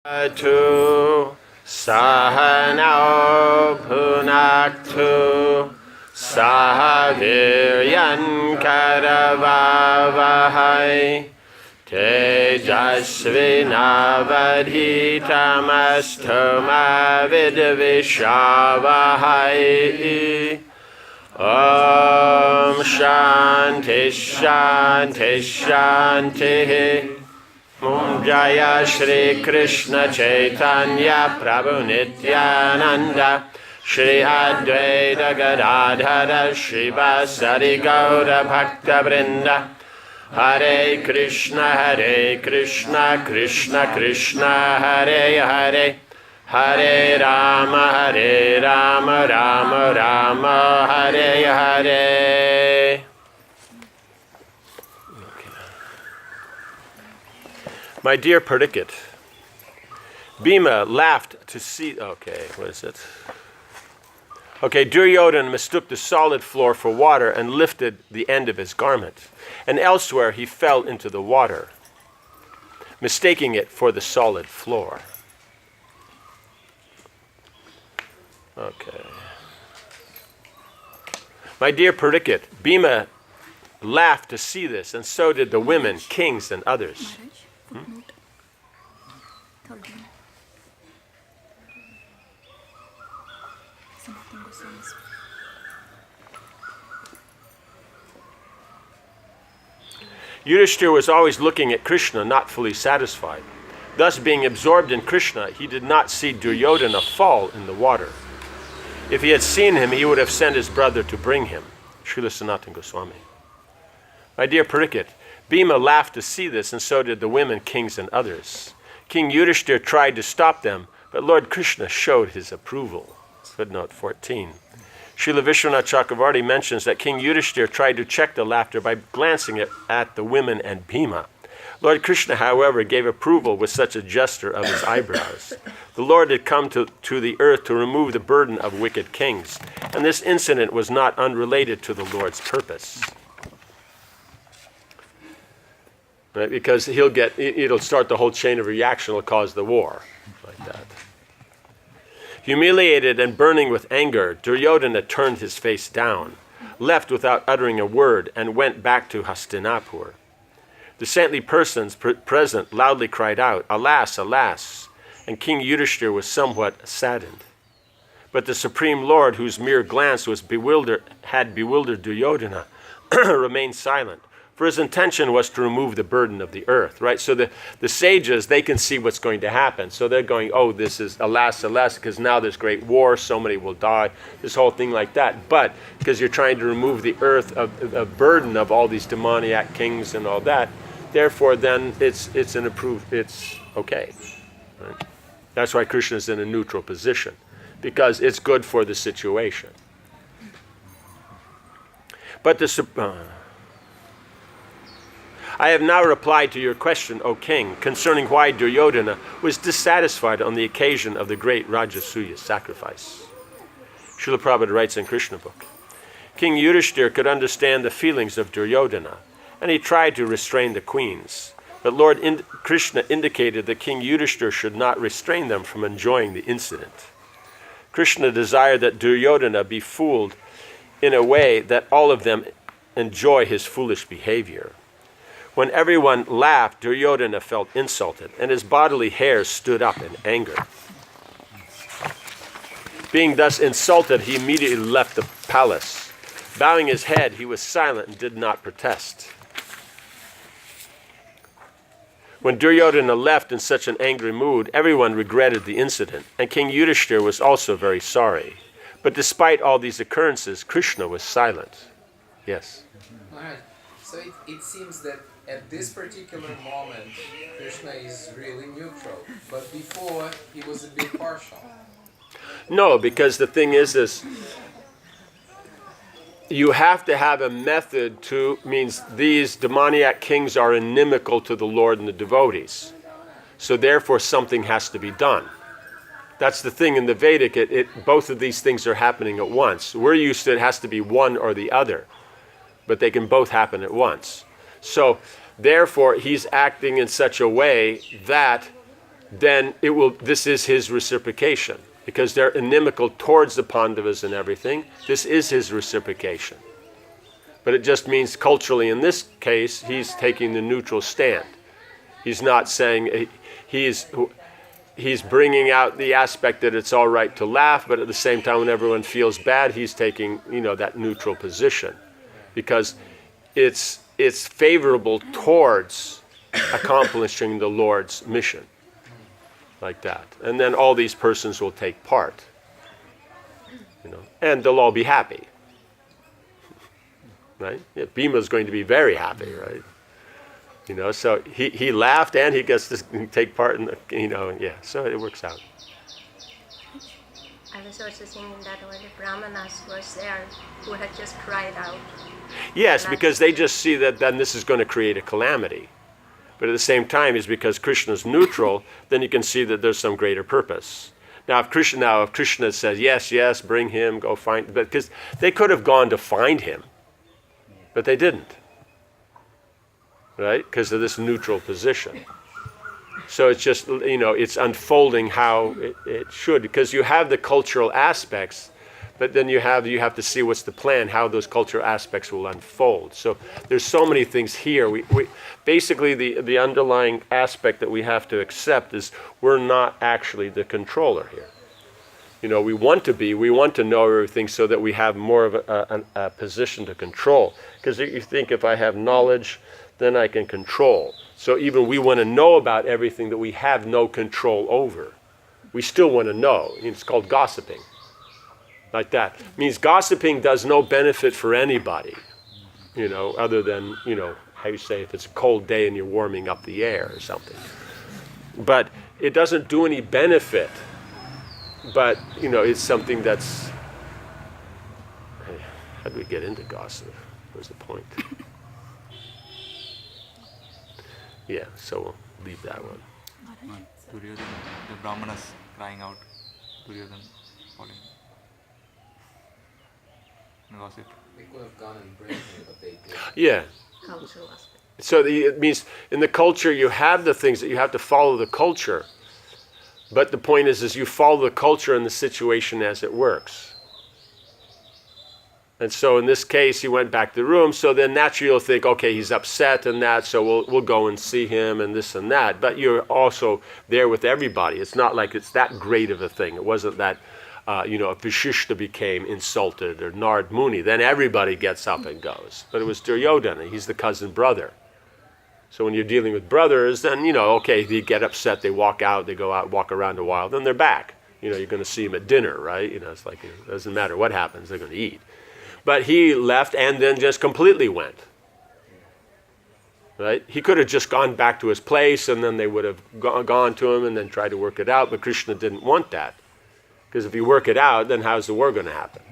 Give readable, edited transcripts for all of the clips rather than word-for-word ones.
Tu Sahanao Bhunaktu Sahaviryan Karavavahai Tejasvinavadhitamastu Vidvishavahai. Om Shanti Shanti Shanti. Om Jaya Shri Krishna Chaitanya Prabhu Nityananda Shri Advaita Gadadhara Shri Vasari Gaura Bhakta Vrinda. Hare Krishna Krishna Krishna Hare Hare Hare Rama Rama Rama Hare Hare. My dear Perdikit, Bhima laughed to see... Okay, what is it? Okay, Duryodhana mistook the solid floor for water and lifted the end of his garment. And elsewhere he fell into the water, mistaking it for the solid floor. Okay. My dear Perdikit, Bhima laughed to see this, and so did the women, kings, and others. Yudhishthira was always looking at Krishna, not fully satisfied. Thus, being absorbed in Krishna, he did not see Duryodhana fall in the water. If he had seen him, he would have sent his brother to bring him. Srila Sanatana Goswami. My dear Perdikit, Bhima laughed to see this, and so did the women, kings, and others. King Yudhishthira tried to stop them, but Lord Krishna showed his approval. Footnote 14. Srila Vishwanath Chakravarti mentions that King Yudhishthira tried to check the laughter by glancing at the women and Bhima. Lord Krishna, however, gave approval with such a gesture of his eyebrows. The Lord had come to the earth to remove the burden of wicked kings, and this incident was not unrelated to the Lord's purpose. Right? Because it'll start the whole chain of reaction, will cause the war, like that. Humiliated and burning with anger, Duryodhana turned his face down, left without uttering a word, and went back to Hastinapur. The saintly persons present loudly cried out, "Alas, alas!" and King Yudhishthira was somewhat saddened. But the Supreme Lord, whose mere glance had bewildered Duryodhana, remained silent, for his intention was to remove the burden of the earth, right? So the sages, they can see what's going to happen. So they're going, oh, this is alas, alas, because now there's great war, so many will die, this whole thing like that. But because you're trying to remove the earth of a burden of all these demoniac kings and all that, therefore then it's okay. Right? That's why Krishna is in a neutral position, because it's good for the situation. But I have now replied to your question, O king, concerning why Duryodhana was dissatisfied on the occasion of the great Rajasuya sacrifice. Srila Prabhupada writes in Krishna book, King Yudhishthira could understand the feelings of Duryodhana, and he tried to restrain the queens. But Lord Krishna indicated that King Yudhishthira should not restrain them from enjoying the incident. Krishna desired that Duryodhana be fooled in a way that all of them enjoy his foolish behavior. When everyone laughed, Duryodhana felt insulted, and his bodily hairs stood up in anger. Being thus insulted, he immediately left the palace. Bowing his head, he was silent and did not protest. When Duryodhana left in such an angry mood, everyone regretted the incident, and King Yudhishthira was also very sorry. But despite all these occurrences, Krishna was silent. Yes? Alright, so it seems that at this particular moment, Krishna is really neutral, but before he was a bit partial. No, because the thing is you have to have a method means these demoniac kings are inimical to the Lord and the devotees. So therefore something has to be done. That's the thing in the Vedic, both of these things are happening at once. We're used to it has to be one or the other, but they can both happen at once. So therefore he's acting in such a way that then this is his reciprocation. Because they're inimical towards the Pandavas and everything, this is his reciprocation. But it just means culturally, in this case, he's taking the neutral stand. He's not saying, he's bringing out the aspect that it's all right to laugh, but at the same time, when everyone feels bad, he's taking, that neutral position. Because it's favorable towards accomplishing the Lord's mission. Like that. And then all these persons will take part. And they'll all be happy. Right? Yeah, Bhima's going to be very happy, right? So he laughed and he gets to take part in the, so it works out. I was also thinking that when the Brahmanas was there who had just cried out. Yes, because they just see that then this is going to create a calamity. But at the same time, is because Krishna's neutral, then you can see that there's some greater purpose. Now, if Krishna says, yes, bring him, go find, because they could have gone to find him, but they didn't, right? Because of this neutral position. So it's just, it's unfolding how it should, because you have the cultural aspects, but then you have to see what's the plan, how those cultural aspects will unfold. So there's so many things here. We basically the underlying aspect that we have to accept is we're not actually the controller here. We want to know everything so that we have more of a position to control. Because you think if I have knowledge, then I can control. So even we want to know about everything that we have no control over. We still want to know. It's called gossiping. Like that. It means gossiping does no benefit for anybody, other than, how you say, if it's a cold day and you're warming up the air or something. But it doesn't do any benefit. But, it's something that's, hey, how do we get into gossip? What's the point? Yeah, so we'll leave that one. Duryodhana, the Brahmanas crying out, Duryodhana falling. Gossip. They could have gone and bring him, but they did. Yeah. Cultural aspect. So it means in the culture you have the things that you have to follow the culture. But the point is you follow the culture and the situation as it works. And so in this case, he went back to the room. So then naturally you'll think, okay, he's upset and that, so we'll go and see him and this and that. But you're also there with everybody. It's not like it's that great of a thing. It wasn't that, if Vishishta became insulted or Nard Muni, then everybody gets up and goes. But it was Duryodhana. He's the cousin brother. So when you're dealing with brothers, then, okay, they get upset, they walk out, they go out, walk around a while, then they're back. You're going to see them at dinner, right? It's like, it doesn't matter what happens, they're going to eat. But he left and then just completely went. Right? He could have just gone back to his place and then they would have gone to him and then tried to work it out, but Krishna didn't want that. Because if you work it out, then how's the war going to happen?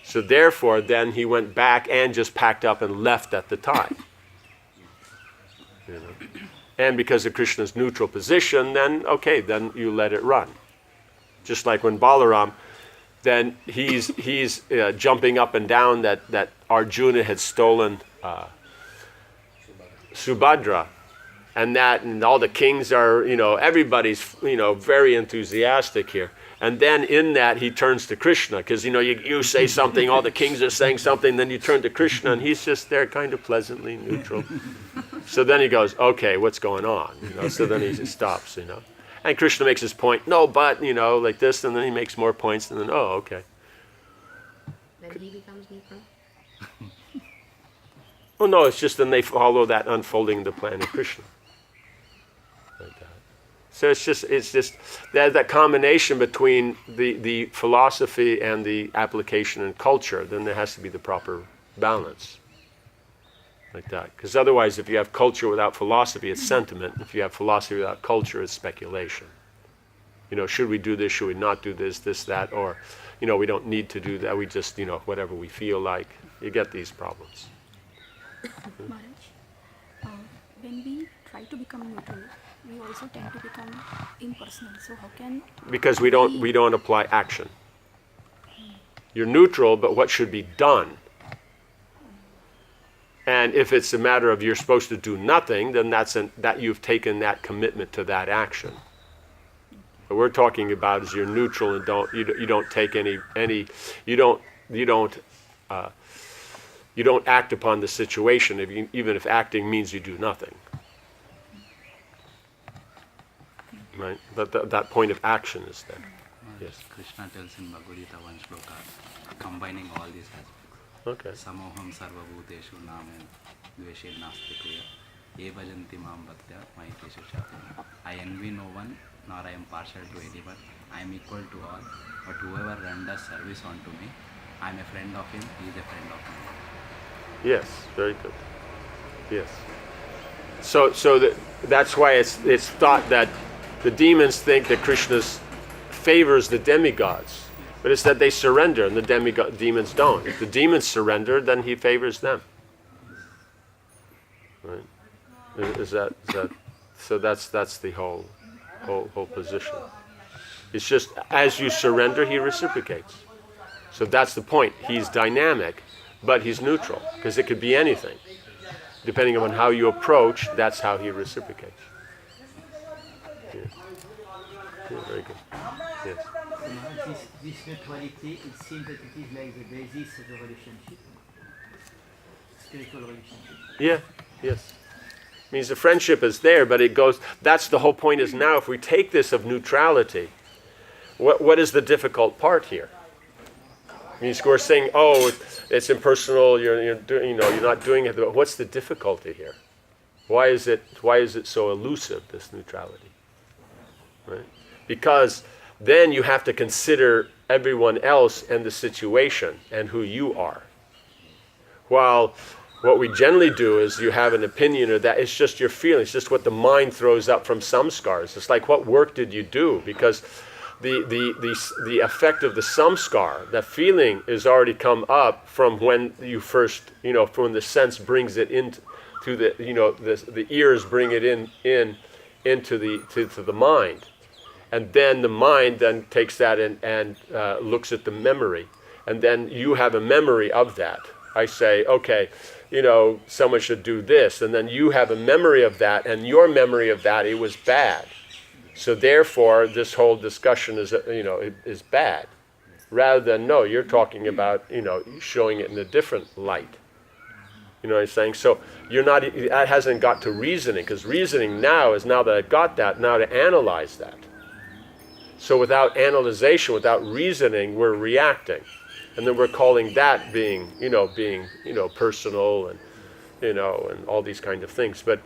So therefore, then he went back and just packed up and left at the time. And because of Krishna's neutral position, then, okay, then you let it run. Just like when Balaram, then he's jumping up and down that Arjuna had stolen Subhadra. And all the kings are, everybody's, very enthusiastic here. And then in that, he turns to Krishna, because, you say something, all the kings are saying something, then you turn to Krishna, and he's just there kind of pleasantly neutral. So then he goes, okay, what's going on? So then he just stops, And Krishna makes his point, no, but, like this, and then he makes more points, and then, oh, okay. Then he becomes neutral? Oh, no, it's just then they follow that unfolding the plan of Krishna. Like that. So it's just that combination between the philosophy and the application and culture, then there has to be the proper balance. Like that. Because otherwise, if you have culture without philosophy, it's sentiment. If you have philosophy without culture, it's speculation. Should we do this? Should we not do this? This, that, or, we don't need to do that. We just, whatever we feel like. You get these problems. Maharaj, when we try to become neutral, we also tend to become impersonal. So how can? Because we don't apply action. You're neutral, but what should be done? And if it's a matter of you're supposed to do nothing, then that you've taken that commitment to that action. What we're talking about is you're neutral and you don't take any you don't act upon the situation even if acting means you do nothing. Right? But that point of action is there. Yes. Krishna tells in Bhagavad Gita one shloka, combining all these aspects. Okay. Samoham sarvabhuteshu namo dveshe nasti kriya ye bhajanti mam bhaktya maiteshu chapam. I envy no one, nor I am partial to anyone. I am equal to all, but whoever renders service unto me, I am a friend of him, he is a friend of me. Yes, very good. Yes. So that's why it's thought that the demons think that Krishna favors the demigods. But it's that they surrender and the demons don't. If the demons surrender, then he favors them. Right? Is that so that's the whole position. It's just as you surrender, he reciprocates. So that's the point. He's dynamic, but he's neutral, because it could be anything. Depending on how you approach, that's how he reciprocates. Yeah. Yeah, very good. Yes. This neutrality, it seems that it is like the basis of the relationship, spiritual relationship. Yeah, yes. Means the friendship is there, but it goes, that's the whole point is now if we take this of neutrality, what is the difficult part here? Means we're saying, oh, it's impersonal, you're not doing it, but what's the difficulty here? Why is it so elusive, this neutrality? Right? Because then you have to consider everyone else and the situation and who you are. While what we generally do is you have an opinion or that it's just your feelings, just what the mind throws up from samskars. It's like, what work did you do? Because the effect of the samskar, that feeling, is already come up from when you first, from when the sense brings it into the ears bring it into the mind. And then the mind then takes that and looks at the memory. And then you have a memory of that. I say, okay, someone should do this. And then you have a memory of that, and your memory of that, it was bad. So therefore, this whole discussion is bad. Rather than, no, you're talking about, showing it in a different light. You know what I'm saying? So that hasn't got to reasoning, because reasoning now is, now that I've got that, now to analyze that. So without analyzation, without reasoning, we're reacting. And then we're calling that being personal and, and all these kind of things. But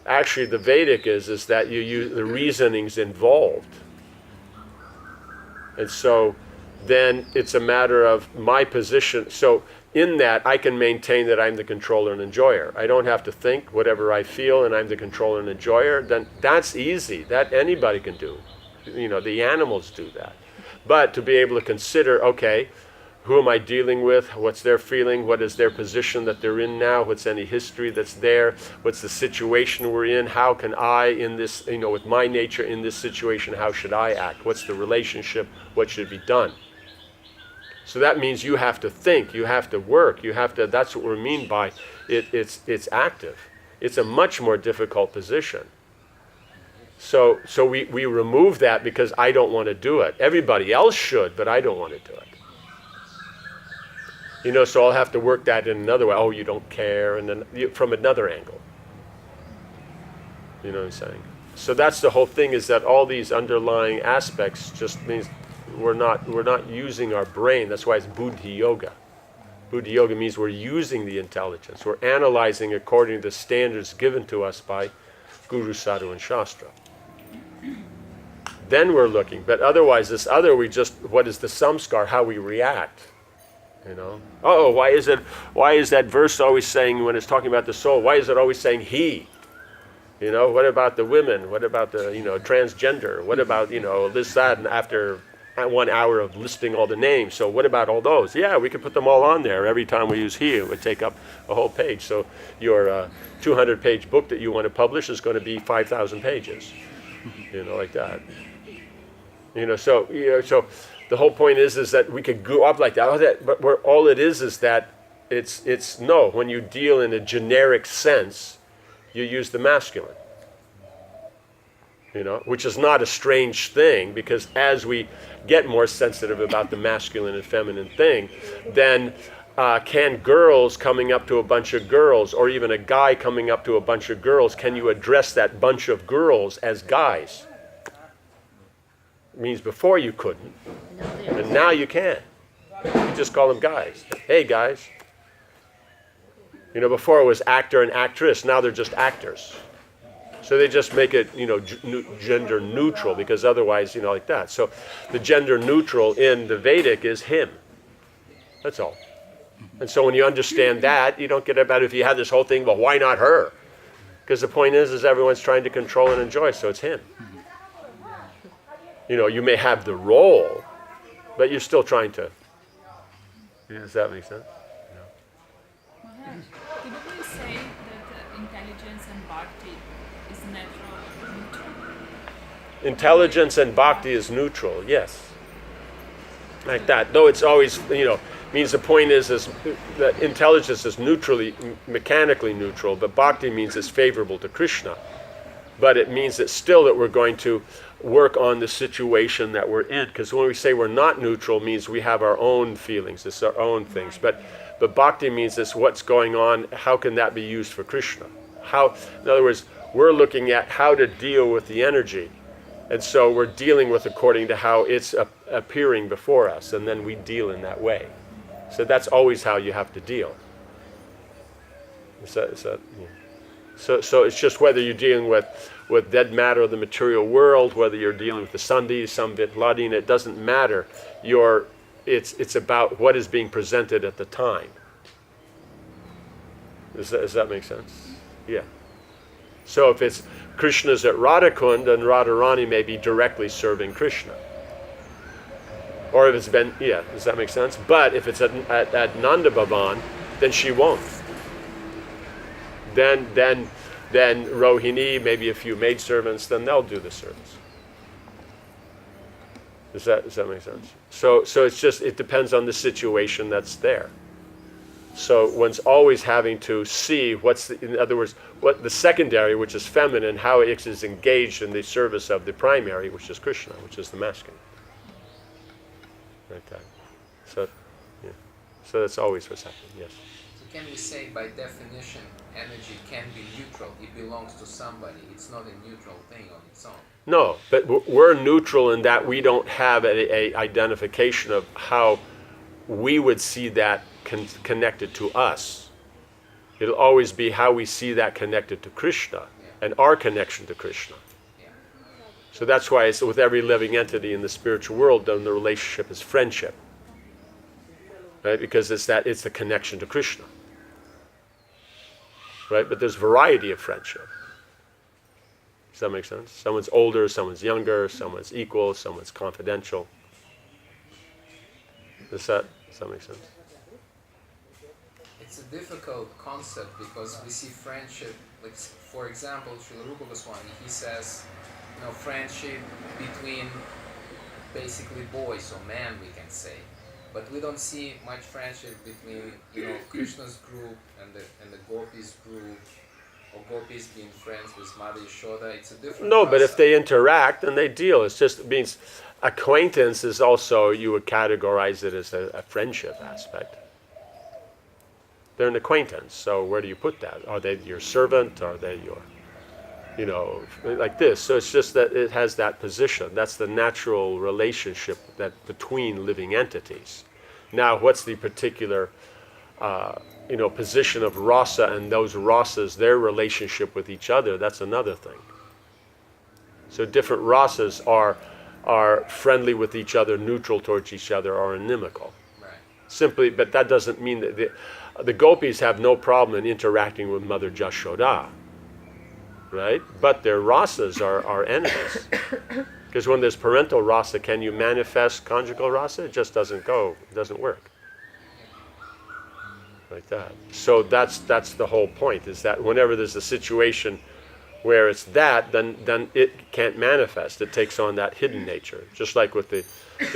actually the Vedic is that you use the reasonings involved. And so then it's a matter of my position. So in that, I can maintain that I'm the controller and enjoyer. I don't have to think whatever I feel and I'm the controller and enjoyer. Then that's easy. That anybody can do. The animals do that. But to be able to consider, okay, who am I dealing with? What's their feeling? What is their position that they're in now? What's any history that's there? What's the situation we're in? How can I, in this, with my nature in this situation, how should I act? What's the relationship? What should be done? So that means you have to think, you have to work, that's what we mean by it's active. It's a much more difficult position. So we remove that because I don't want to do it. Everybody else should, but I don't want to do it. So I'll have to work that in another way. Oh, you don't care, and then from another angle. You know what I'm saying? So that's the whole thing, is that all these underlying aspects just means we're not using our brain. That's why it's buddhi yoga. Buddhi yoga means we're using the intelligence. We're analyzing according to the standards given to us by Guru, Sadhu, and Shastra. Then we're looking. But otherwise, what is the samskar, how we react? Oh, why is that verse always saying, when it's talking about the soul, why is it always saying he? What about the women? What about the, transgender? What about, this, that, and after 1 hour of listing all the names. So what about all those? Yeah, we could put them all on there. Every time we use he, it would take up a whole page. So your 200-page book that you want to publish is going to be 5,000 pages, like that. So the whole point is that we could go up like that. But all it is that it's no. When you deal in a generic sense, you use the masculine. Which is not a strange thing, because as we get more sensitive about the masculine and feminine thing, then can girls coming up to a bunch of girls, or even a guy coming up to a bunch of girls, can you address that bunch of girls as guys? It means before you couldn't, and now you can. You just call them guys. Hey, guys. Before it was actor and actress, now they're just actors. So they just make it, gender neutral, because otherwise, like that. So the gender neutral in the Vedic is him. That's all. And so when you understand that, you don't get about if you have this whole thing, well, why not her? Because the point is everyone's trying to control and enjoy, so it's him. You may have the role, but you're still trying to. Does that make sense? Maharaj, typically say that intelligence and bhakti is neutral. Intelligence and bhakti is neutral, yes. Like that. Though it's always, means the point is that intelligence is mechanically neutral, but bhakti means it's favorable to Krishna. But it means that still that we're going to work on the situation that we're in. Because when we say we're not neutral, means we have our own feelings, it's our own things. But bhakti means it's what's going on, how can that be used for Krishna? In other words, we're looking at how to deal with the energy. And so we're dealing with according to how it's appearing before us, and then we deal in that way. So that's always how you have to deal. So it's just whether you're dealing with dead matter of the material world, whether you're dealing with the Sandhi, Samvit, Ladin, it doesn't matter. It's about what is being presented at the time. Does that make sense? Yeah. So if it's Krishna's at Radhakund, then Radharani may be directly serving Krishna. Or if it's does that make sense? But if it's at Nanda Bhavan, then she won't. Then Rohini, maybe a few maidservants, then they'll do the service. Does that make sense? So it's just, it depends on the situation that's there. So one's always having to see in other words, what the secondary, which is feminine, how it is engaged in the service of the primary, which is Krishna, which is the masculine. Like that. So that's always what's happening, yes. So can we say by definition, energy can be neutral? It belongs to somebody. It's not a neutral thing on its own. No, but we're neutral in that we don't have a identification of how we would see that connected to us. It'll always be how we see that connected to Krishna and our connection to Krishna. Yeah. So that's why it's with every living entity in the spiritual world, then the relationship is friendship. Right? Because it's the connection to Krishna. Right? But there's variety of friendship. Does that make sense? Someone's older, someone's younger, someone's equal, someone's confidential. Does that make sense? It's a difficult concept because we see friendship, like for example, Srila Rupa Goswami, he says, friendship between basically boys or men, we can say. But we don't see much friendship between, Krishna's group and the Gopis group, or Gopis being friends with Mother Yashoda. It's a different No, concept. but if they interact and they deal, it means acquaintance is also, you would categorize it as a friendship aspect. They're an acquaintance, so where do you put that? Are they your servant? Are they your, like this? So it's just that it has that position. That's the natural relationship that between living entities. Now, what's the particular, position of rasa and those rasas, their relationship with each other? That's another thing. So different rasas are friendly with each other, neutral towards each other, or inimical. Right. Simply, but that doesn't mean that the gopis have no problem in interacting with Mother Jashoda, right? But their rasas are enemies. Because when there's parental rasa, can you manifest conjugal rasa? It just doesn't work. Like that. So that's the whole point, is that whenever there's a situation Where it's that, then it can't manifest. It takes on that hidden nature. Just like with the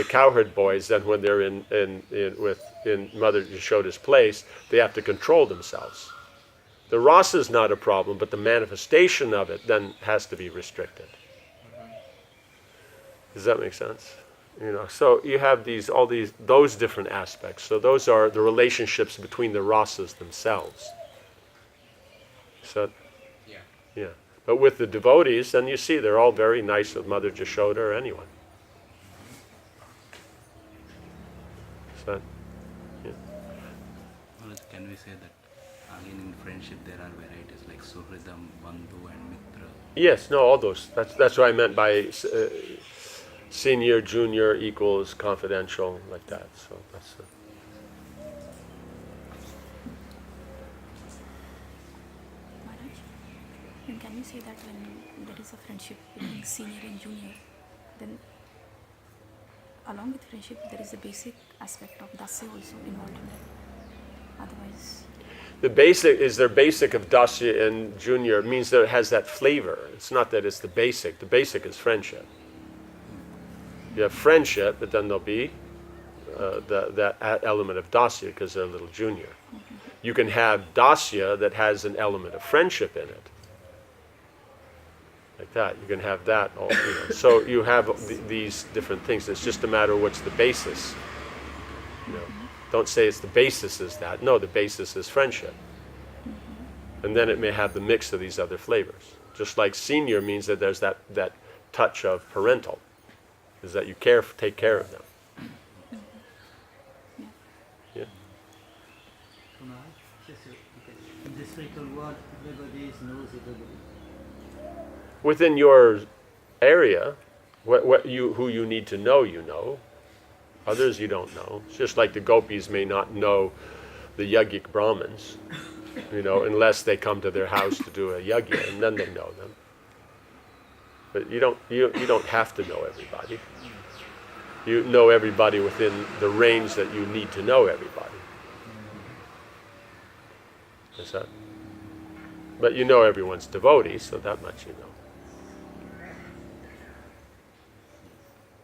cowherd boys, then when they're in Mother Yashoda's place, they have to control themselves. The rasa is not a problem, but the manifestation of it then has to be restricted. Does that make sense? So you have those different aspects. So those are the relationships between the rasas themselves. So, yeah. But with the devotees, then you see they're all very nice with Mother Yashoda or anyone. So, yeah. Can we say that again in friendship there are varieties like Suhridam, Bandhu and Mitra? Yes, no, all those. That's what I meant by senior, junior equals confidential, like that. So that's it. Maharaj, and can we say that when there is a friendship between senior and junior, then along with friendship there is a basic aspect of dasya also involved in that? Otherwise, The basic of dasya and junior means that it has that flavor. It's not that it's the basic. The basic is friendship. You have friendship, but then there'll be that element of dasya because they're a little junior. You can have dasya that has an element of friendship in it. Like that. You can have that. So you have these different things. It's just a matter of what's the basis. Don't say it's the basis is that. No, the basis is friendship. And then it may have the mix of these other flavors. Just like senior means that there's that touch of parental. Is that you take care of them. Yeah. In the spiritual world, everybody knows everybody. Within your area, who you need to know, you know. Others you don't know. It's just like the gopis may not know the yogic Brahmins, unless they come to their house to do a yagya, and then they know them. But you don't have to know everybody. You know everybody within the range that you need to know everybody. Is that? But you know everyone's devotee, so that much you know.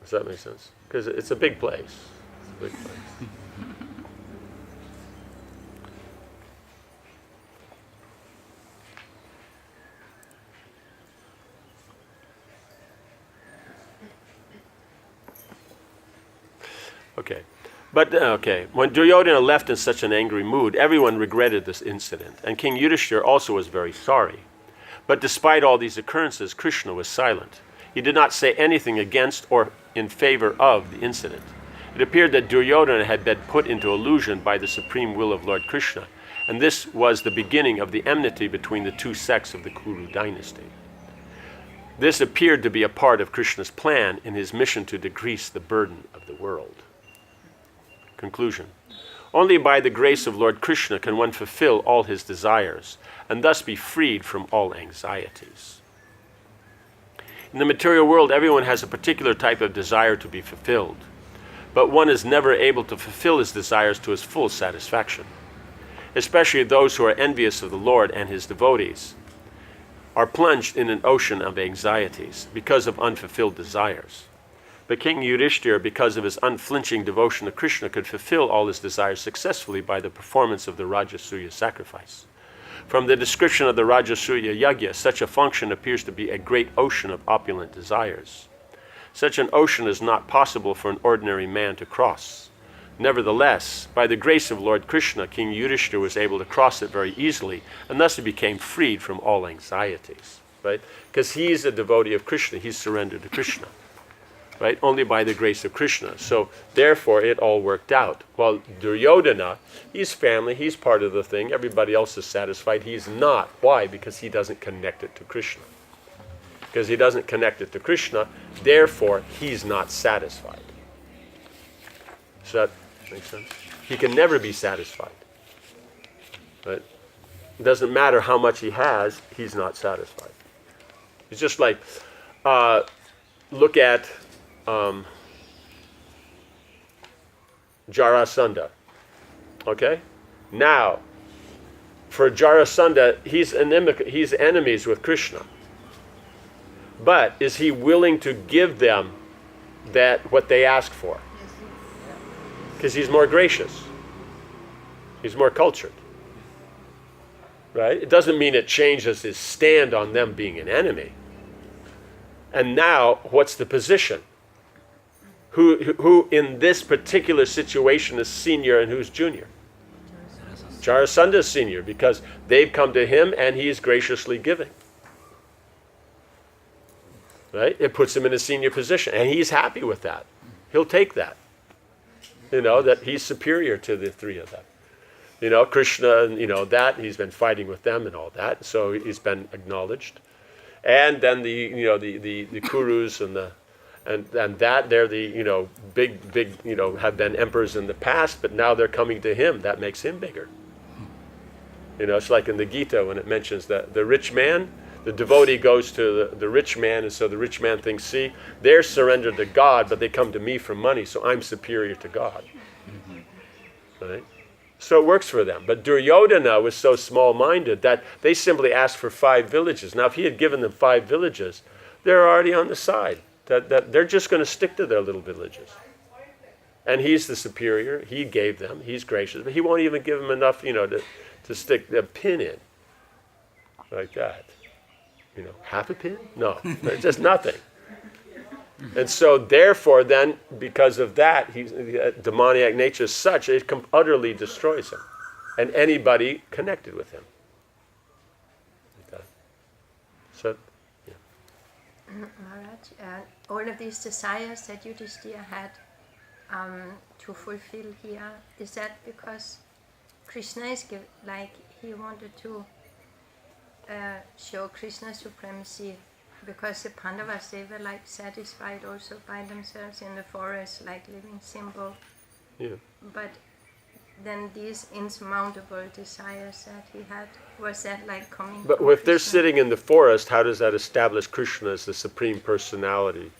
Does that make sense? Because it's a big place. It's a big place. Okay. When Duryodhana left in such an angry mood, everyone regretted this incident, and King Yudhishthira also was very sorry. But despite all these occurrences, Krishna was silent. He did not say anything against or in favor of the incident. It appeared that Duryodhana had been put into illusion by the supreme will of Lord Krishna, and this was the beginning of the enmity between the two sects of the Kuru dynasty. This appeared to be a part of Krishna's plan in his mission to decrease the burden of the world. Conclusion. Only by the grace of Lord Krishna can one fulfill all his desires, and thus be freed from all anxieties. In the material world, everyone has a particular type of desire to be fulfilled, but one is never able to fulfill his desires to his full satisfaction. Especially those who are envious of the Lord and his devotees are plunged in an ocean of anxieties because of unfulfilled desires. But King Yudhishthira, because of his unflinching devotion to Krishna, could fulfill all his desires successfully by the performance of the Rajasuya sacrifice. From the description of the Rajasuya yagya, such a function appears to be a great ocean of opulent desires. Such an ocean is not possible for an ordinary man to cross. Nevertheless, by the grace of Lord Krishna, King Yudhishthira was able to cross it very easily, and thus he became freed from all anxieties, right? Because he's a devotee of Krishna, he's surrendered to Krishna. Right? Only by the grace of Krishna. So therefore it all worked out. While Duryodhana, he's family, he's part of the thing, everybody else is satisfied, he's not. Why? Because he doesn't connect it to Krishna. Because he doesn't connect it to Krishna, therefore he's not satisfied. Does that make sense? He can never be satisfied. Right? It doesn't matter how much he has, he's not satisfied. It's just like, look at Jarasandha. Okay? Now, for Jarasandha, he's enemies with Krishna. But is he willing to give them that what they ask for? Because he's more gracious. He's more cultured. Right? It doesn't mean it changes his stand on them being an enemy. And now, what's the position? Who in this particular situation is senior and who's junior? Jarasandha is senior because they've come to him and he is graciously giving. Right? It puts him in a senior position and he's happy with that. He'll take that. That he's superior to the three of them. Krishna, and that he's been fighting with them and all that, so he's been acknowledged. And then the Kurus and that they're the big have been emperors in the past, but now they're coming to him. That makes him bigger. It's like in the Gita when it mentions that the rich man, the devotee goes to the rich man, and so the rich man thinks, see, they're surrendered to God, but they come to me for money, so I'm superior to God. Right? So it works for them. But Duryodhana was so small-minded that they simply asked for 5 villages. Now, if he had given them 5 villages, they're already on the side. That they're just going to stick to their little villages. And he's the superior. He gave them. He's gracious. But he won't even give them enough, to stick a pin in. Like that. Half a pin? No. Just nothing. And so, therefore, then, because of that, demoniac nature is such, it utterly destroys him. And anybody connected with him. Like that. So, yeah. Maharaj, all of these desires that Yudhishthira had to fulfill here, is that because Krishna is he wanted to show Krishna's supremacy? Because the Pandavas, they were satisfied also by themselves in the forest, living simple. Yeah. But then these insurmountable desires that he had, was that coming But from if they're Krishna? sitting in the forest, how does that establish Krishna as the supreme personality,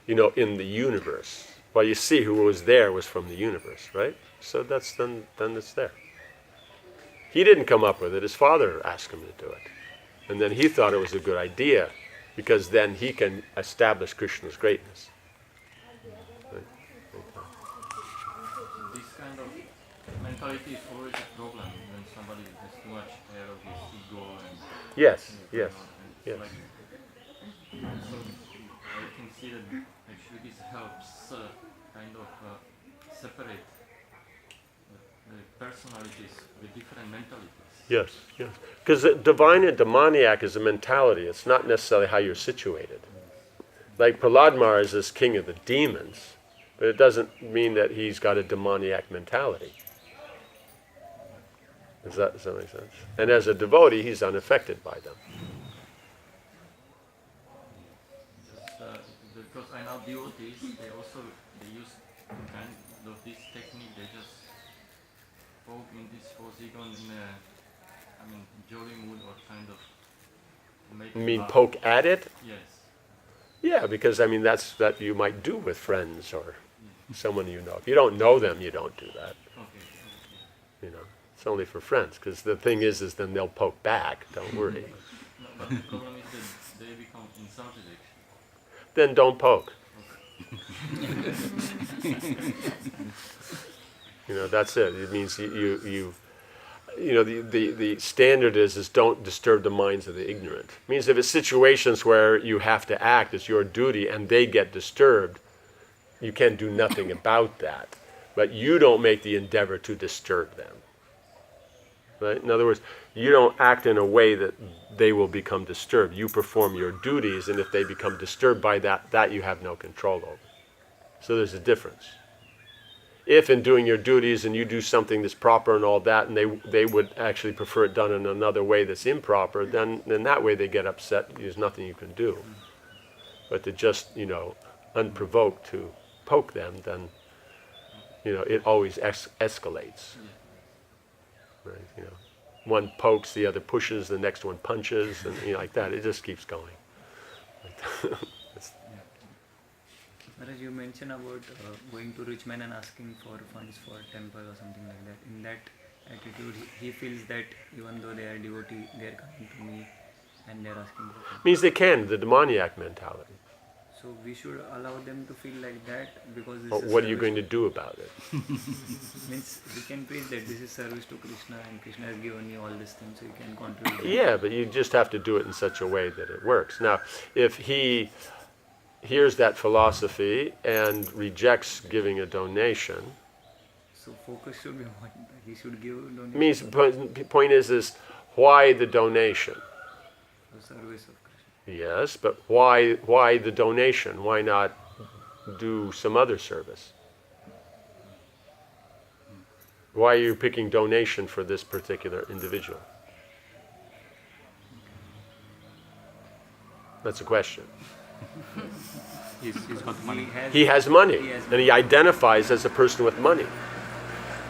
in the universe? Well, you see who was there was from the universe, right? So that's then it's there. He didn't come up with it. His father asked him to do it. And then he thought it was a good idea, because then he can establish Krishna's greatness. This kind of mentality is always a problem when somebody has too much air of his ego and Yes. so I can see that actually this helps separate the personalities with different mentalities. Yes. Because divine and demoniac is a mentality. It's not necessarily how you're situated. Like Prahlad Maharaj is king of the demons, but it doesn't mean that he's got a demoniac mentality. Does that make sense? And as a devotee, he's unaffected by them. Because I know devotees, they use kind of this technique. They just poke in this position in a jolly mood or kind of make. You mean poke at it? Yes. Yeah, because that's that you might do with friends or someone you know. If you don't know them, you don't do that. Okay. It's only for friends. Because the thing is then they'll poke back. Don't worry. No, but the problem is that they become insulted actually. Then don't poke. That's it. It means the standard is don't disturb the minds of the ignorant. It means if it's situations where you have to act, it's your duty, and they get disturbed, you can do nothing about that. But you don't make the endeavor to disturb them. Right? In other words, you don't act in a way that they will become disturbed. You perform your duties, and if they become disturbed by that you have no control over. So there's a difference. If in doing your duties and you do something that's proper and all that, and they would actually prefer it done in another way that's improper, then that way they get upset. There's nothing you can do. But to just, unprovoked to poke them, then, it always escalates. Right? One pokes, the other pushes, the next one punches, and like that. It just keeps going. Maharaj, you mentioned about going to rich man and asking for funds for temple or something like that. In that attitude, he feels that even though they are devotee, they are coming to me and they're asking for funds. Means they can, the demoniac mentality. So we should allow them to feel like that because this Well, is what are you service going to do about it? means we can preach that this is service to Krishna and Krishna has given you all these things, so you can contribute. Yeah, but you just have to do it in such a way that it works. Now, if he hears that philosophy and rejects giving a donation, So focus should be on that. He should give donation. means point is why the donation? For service of Krishna. Yes, but why the donation? Why not do some other service? Why are you picking donation for this particular individual? That's a question. He's got the money. He has money, He has and he identifies as a person with money,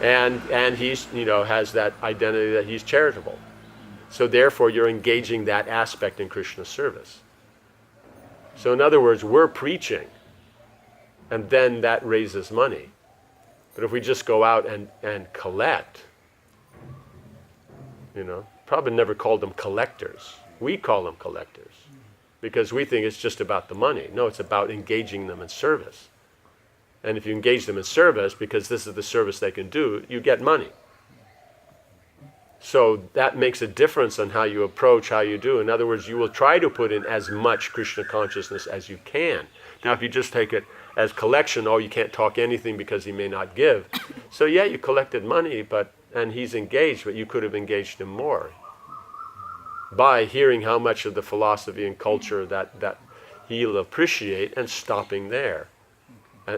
and he's has that identity that he's charitable. So therefore, you're engaging that aspect in Krishna's service. So in other words, we're preaching, and then that raises money. But if we just go out and collect, probably never called them collectors. We call them collectors because we think it's just about the money. No, it's about engaging them in service. And if you engage them in service, because this is the service they can do, you get money. So that makes a difference on how you approach, how you do. In other words, you will try to put in as much Krishna consciousness as you can. Now, if you just take it as collection, you can't talk anything because he may not give. So yeah, you collected money, and he's engaged, but you could have engaged him more by hearing how much of the philosophy and culture that he'll appreciate and stopping there.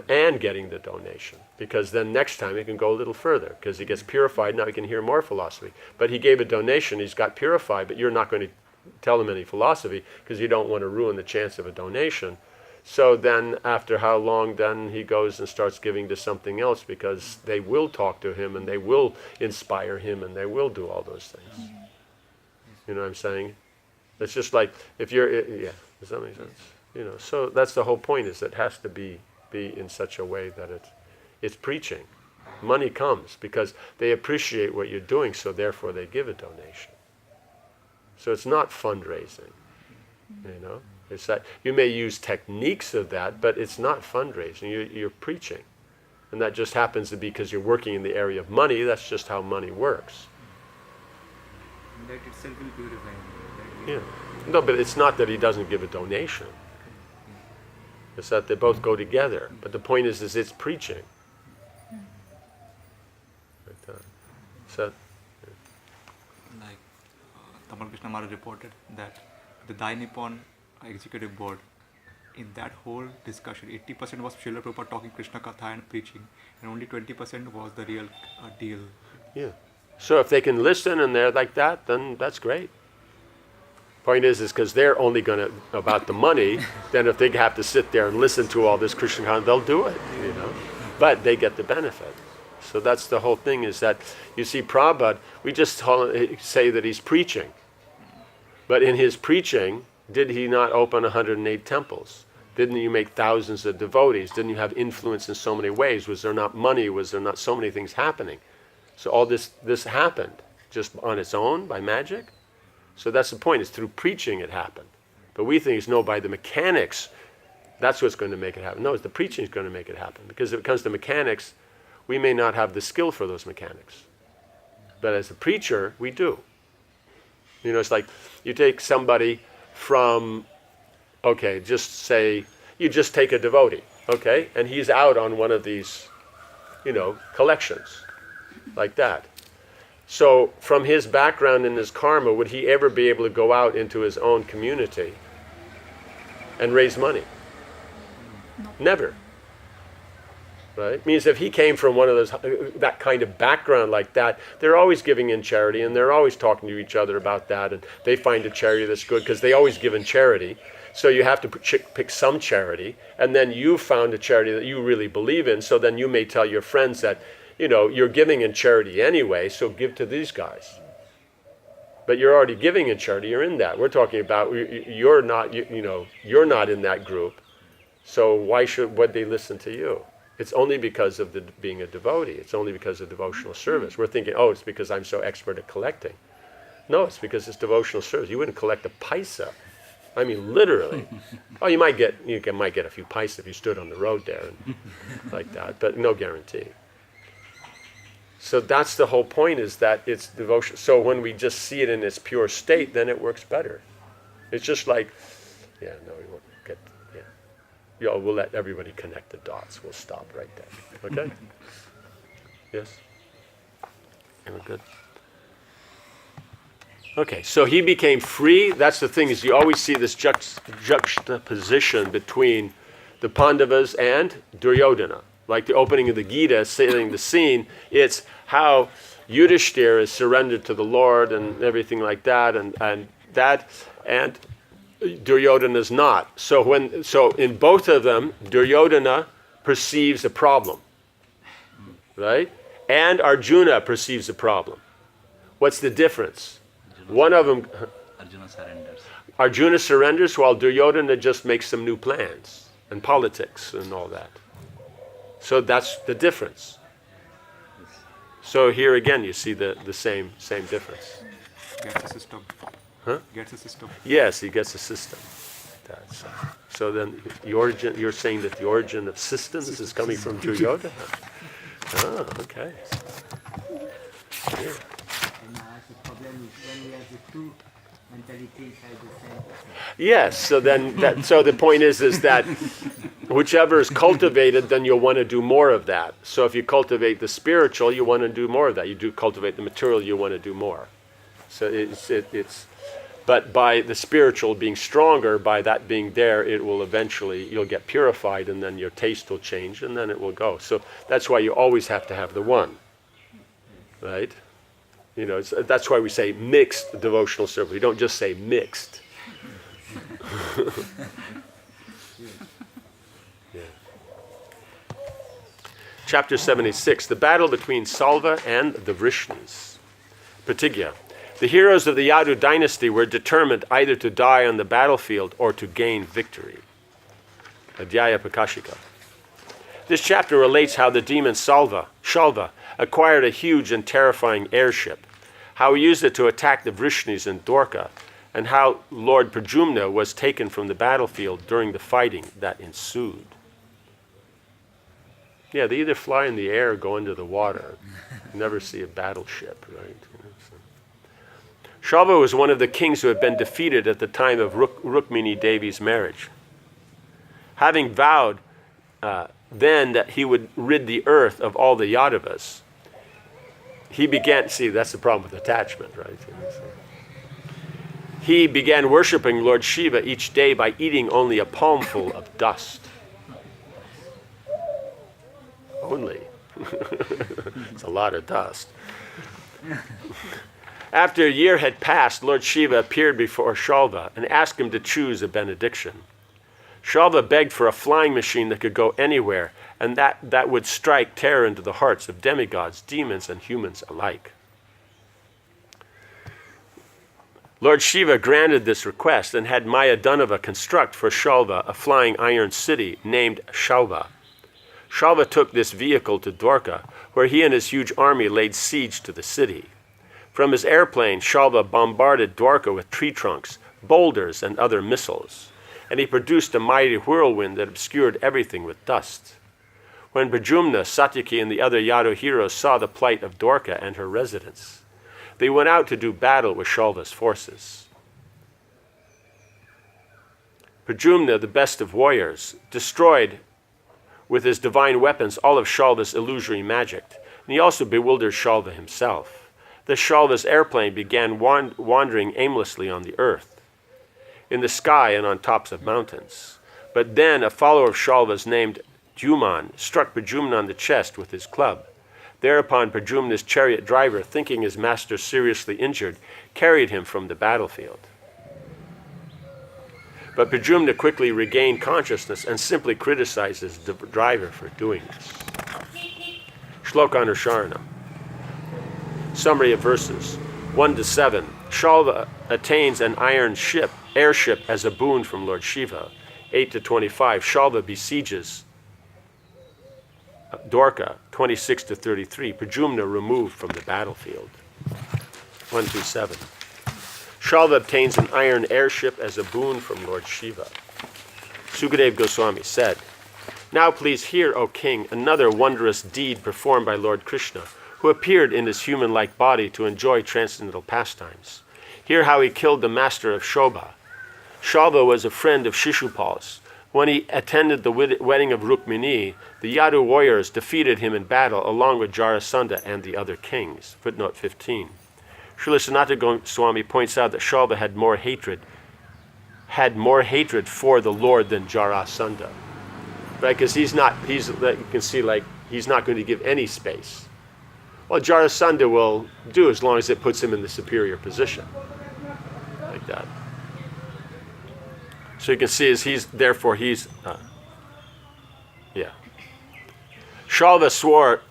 And getting the donation, because then next time he can go a little further, because he gets purified, now he can hear more philosophy. But he gave a donation, he's got purified, but you're not going to tell him any philosophy, because you don't want to ruin the chance of a donation. So then after how long, then he goes and starts giving to something else, because they will talk to him, and they will inspire him, and they will do all those things. You know what I'm saying? It's just like, if you're, does that make sense? So that's the whole point, is it has to be in such a way that it's preaching. Money comes because they appreciate what you're doing, so therefore they give a donation. So it's not fundraising. It's that you may use techniques of that, but it's not fundraising. You're preaching, and that just happens to be because you're working in the area of money. That's just how money works. That itself will purify him. Yeah. No, but it's not that he doesn't give a donation. It's that they both go together. But the point is it's preaching. Like that. So, Like Tamal Krishna Maharaj reported that the Dai Nippon Executive Board, in that whole discussion, 80% was Srila Prabhupada talking Krishna Katha and preaching, and only 20% was the real deal. yeah. So if they can listen and they're like that, then that's great. Point is because they're only going to about the money. Then if they have to sit there and listen to all this Krishna Katha, they'll do it, But they get the benefit. So that's the whole thing, is that you see Prabhupada, we just say that he's preaching. But in his preaching, did he not open 108 temples? Didn't you make thousands of devotees? Didn't you have influence in so many ways? Was there not money? Was there not so many things happening? So all this happened just on its own, by magic? So that's the point. It's through preaching it happened. But we think it's by the mechanics, that's what's going to make it happen. No, it's the preaching is going to make it happen. Because if it comes to mechanics, we may not have the skill for those mechanics. But as a preacher, we do. It's like you take somebody from, just say, you just take a devotee, and he's out on one of these, collections, like that. So from his background and his karma, would he ever be able to go out into his own community and raise money? No. Never. Right? Means if he came from one of those, that kind of background like that, they're always giving in charity, and they're always talking to each other about that, and they find a charity that's good because they always give in charity. So you have to pick some charity, and then you found a charity that you really believe in, so then you may tell your friends that, you're giving in charity anyway, so give to these guys. But you're already giving in charity, you're in that. We're talking about, you're not in that group, so why would they listen to you? It's only because of being a devotee. It's only because of devotional service. We're thinking, it's because I'm so expert at collecting. No, it's because it's devotional service. You wouldn't collect a paisa. I mean, literally. Oh, you might get a few paisa if you stood on the road there and like that, but no guarantee. So that's the whole point, is that it's devotion. So when we just see it in its pure state, then it works better. It's just like, we won't get, we'll let everybody connect the dots. We'll stop right there. Okay? Yes? We're good. Okay, so he became free. That's the thing, is you always see this juxtaposition between the Pandavas and Duryodhana. Like the opening of the Gita, setting the scene, it's how Yudhishthira is surrendered to the Lord and everything like that, and Duryodhana is not. So in both of them, Duryodhana perceives a problem, right? And Arjuna perceives a problem. What's the difference? One of them, Arjuna surrenders, while Duryodhana just makes some new plans and politics and all that. So that's the difference. So here again you see the same difference. Gets a system. Huh? Gets a system. Yes, he gets a system. So then you're saying that the origin of systems is coming from Duryodhana. Oh, okay. Yeah. And the problem is when we have the two mentalities inside the same person. Yes, so the point is that whichever is cultivated, then you'll want to do more of that. So if you cultivate the spiritual, you want to do more of that. You do cultivate the material, you want to do more. So but by the spiritual being stronger, by that being there, it will eventually, you'll get purified, and then your taste will change, and then it will go. So that's why you always have to have the one, right? That's why we say mixed devotional service. We don't just say mixed. Yeah. Chapter 76, the battle between Salva and the Vrishnis. Pratigya. The heroes of the Yadu dynasty were determined either to die on the battlefield or to gain victory. Adhyaya Prakashika. This chapter relates how the demon Shalva, acquired a huge and terrifying airship, how he used it to attack the Vrishnis in Dwarka, and how Lord Pradyumna was taken from the battlefield during the fighting that ensued. Yeah, they either fly in the air or go into the water. You never see a battleship, right? Shalva was one of the kings who had been defeated at the time of Rukmini Devi's marriage. Having vowed then that he would rid the earth of all the Yadavas, he began, see, that's the problem with attachment, right? He began worshiping Lord Shiva each day by eating only a palmful of dust. Only. It's a lot of dust. After a year had passed, Lord Shiva appeared before Shalva and asked him to choose a benediction. Shalva begged for a flying machine that could go anywhere, and that would strike terror into the hearts of demigods, demons, and humans alike. Lord Shiva granted this request and had Mayadanava construct for Shalva a flying iron city named Shalva. Shalva took this vehicle to Dwarka, where he and his huge army laid siege to the city. From his airplane, Shalva bombarded Dwarka with tree trunks, boulders, and other missiles, and he produced a mighty whirlwind that obscured everything with dust. When Pradyumna, Satyaki, and the other Yadu heroes saw the plight of Dwarka and her residents, they went out to do battle with Shalva's forces. Pradyumna, the best of warriors, destroyed with his divine weapons all of Shalva's illusory magic, and he also bewildered Shalva himself. The Shalva's airplane began wandering aimlessly on the earth, in the sky and on tops of mountains. But then a follower of Shalva's named Dhuman struck Pradyumna on the chest with his club. Thereupon Pradyumna's chariot driver, thinking his master seriously injured, carried him from the battlefield. But Pradyumna quickly regained consciousness and simply criticized his driver for doing this. Shlokanusharana. Summary of verses 1 to 7. Shalva attains an iron airship as a boon from Lord Shiva. 8 to 25. Shalva besieges Dwarka. 26 to 33. Pradyumna removed from the battlefield. 1 to 7. Shalva obtains an iron airship as a boon from Lord Shiva. Sukadeva Goswami said, "Now please hear, O king, another wondrous deed performed by Lord Krishna, who appeared in his human-like body to enjoy transcendental pastimes. Hear how he killed the master of Shobha. Shalva was a friend of Shishupal's. When he attended the wedding of Rukmini, the Yadu warriors defeated him in battle along with Jarasandha and the other kings." Footnote 15. Srila Sanatana Goswami points out that Shalva had more hatred for the Lord than Jarasandha. Right? Because you can see, like, he's not going to give any space. Well, Jarasandha will do as long as it puts him in the superior position. Like that. So you can see Shalva swore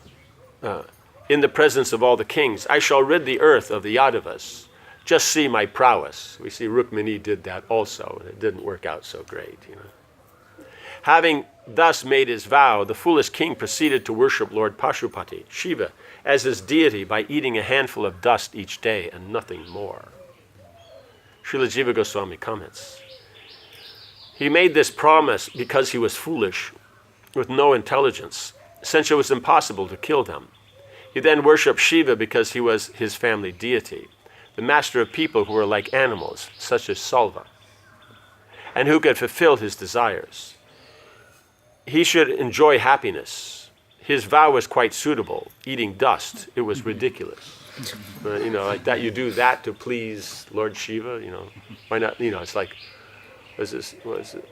in the presence of all the kings, "I shall rid the earth of the Yadavas. Just see my prowess." We see Rukmini did that also, and it didn't work out so great, Having thus made his vow, the foolish king proceeded to worship Lord Pashupati, Shiva, as his deity by eating a handful of dust each day and nothing more. Srila Jiva Goswami comments, "He made this promise because he was foolish, with no intelligence, since it was impossible to kill them. He then worshipped Shiva because he was his family deity, the master of people who were like animals, such as Salva, and who could fulfill his desires. He should enjoy happiness. His vow was quite suitable. Eating dust, it was ridiculous." Like that, you do that to please Lord Shiva, Why not? It's like,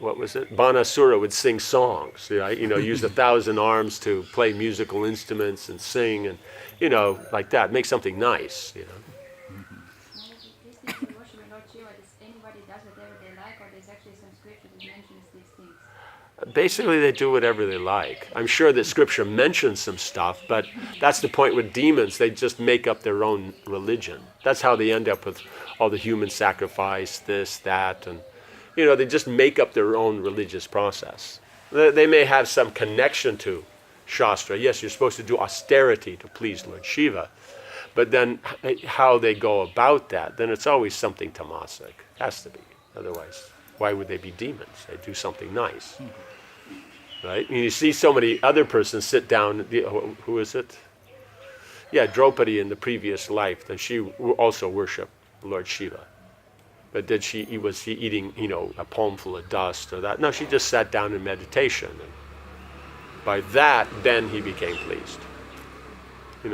what was it? Banasura would sing songs, use 1,000 arms to play musical instruments and sing, and, like that, make something nice, Basically, they do whatever they like. I'm sure that Scripture mentions some stuff, but that's the point with demons. They just make up their own religion. That's how they end up with all the human sacrifice, this, that, and, they just make up their own religious process. They may have some connection to Shastra. Yes, you're supposed to do austerity to please Lord Shiva, but then how they go about that, then it's always something tamasic. Has to be. Otherwise, why would they be demons? They do something nice. Right? You see so many other persons sit down. Who is it? Yeah, Draupadi in the previous life. Then she also worshipped Lord Shiva. But was he eating, a palm full of dust or that? No, she just sat down in meditation. And by that, then he became pleased.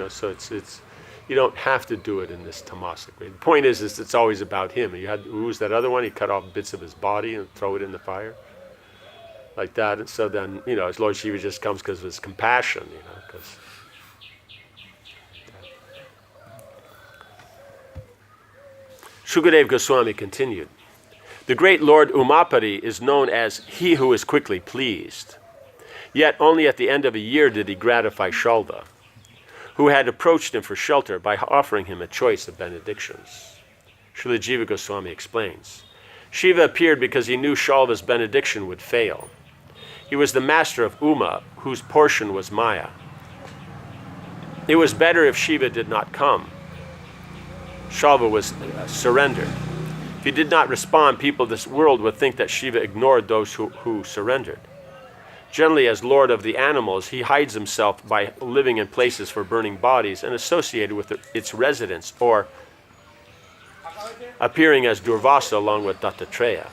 So it's you don't have to do it in this tamasic way. The point is it's always about him. Who was that other one? He cut off bits of his body and throw it in the fire. Like that, and so then, as Lord Shiva just comes because of his compassion, because... Sukadeva Goswami continued, "The great Lord Umapati is known as he who is quickly pleased. Yet only at the end of a year did he gratify Shalva, who had approached him for shelter by offering him a choice of benedictions." Srila Jiva Goswami explains, "Shiva appeared because he knew Shalva's benediction would fail. He was the master of Uma, whose portion was Maya. It was better if Shiva did not come. Shalva was surrendered. If he did not respond, people of this world would think that Shiva ignored those who surrendered. Generally, as lord of the animals, he hides himself by living in places for burning bodies and associated with its residents, or appearing as Durvasa along with Dattatreya.